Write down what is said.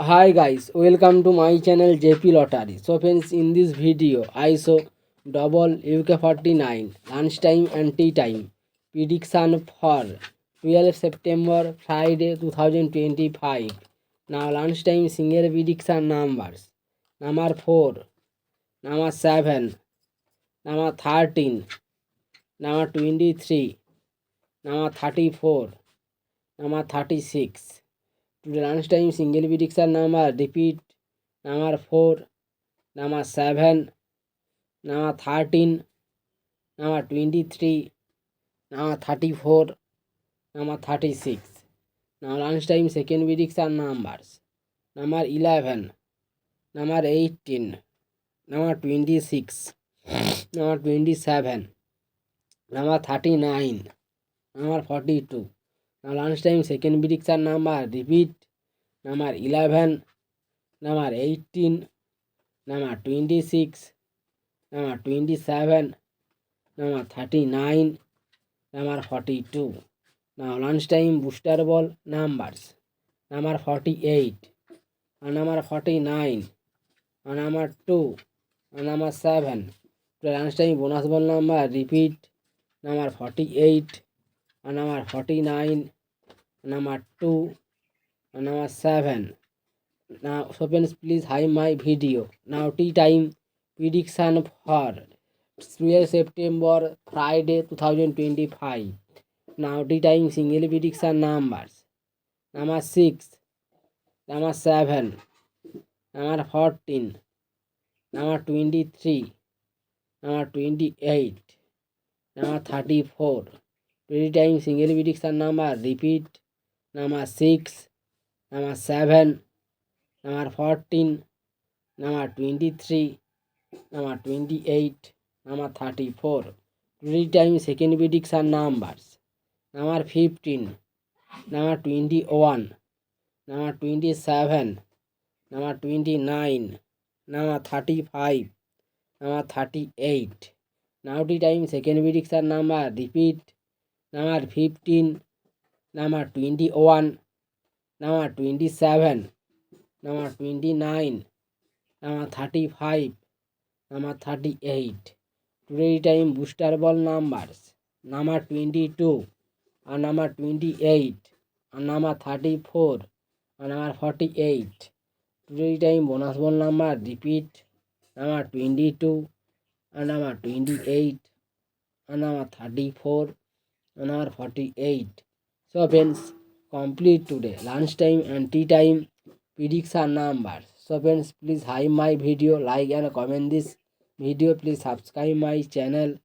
Hi guys, welcome to my channel JP Lottery. So friends, in this video I show double UK49 lunchtime and tea time prediction for 12 September Friday 2025. Now lunchtime single prediction numbers: number 4, number 7, number 13, number 23, number 34, number 36. Today lunchtime single prediction number repeat: number 4, number 7, number 13, number 23, number 34, number 36. Now lunchtime second prediction numbers: number 11, number 18, number 26, number 27, number 39, number 42. Now lunchtime second prediction number repeat: number 11, number 18, number 26, number 27, number 39, number 42. Now lunchtime booster ball numbers: number 48, and number 49, and number 2, and number 7. Today lunchtime bonus ball number repeat: number 48, and number 49, and number 2, and number 7. Now so friends, please hide my video. Now tea time prediction for 12 September Friday 2025. Now tea time single prediction numbers: number 6, number 7, number 14, number 23, number 28, number 34. Tea time single prediction number repeat: number 6, number 7, number 14, number 23, number 28, number 34. Today time second prediction numbers: number 15, number 21, number 27, number 29, number 35, number 38. Now the time second prediction number repeat: number 15, number 21, number 27, number 29, number 35, number 38. Today time booster ball numbers: number 22, and number 28, and number 34, and number 48. Today time bonus ball number repeat: number 22, and number 28, and number 34, and number 48. So friends, complete today lunchtime and tea time prediction numbers. So friends, please like my video, like and comment this video. Please subscribe my channel.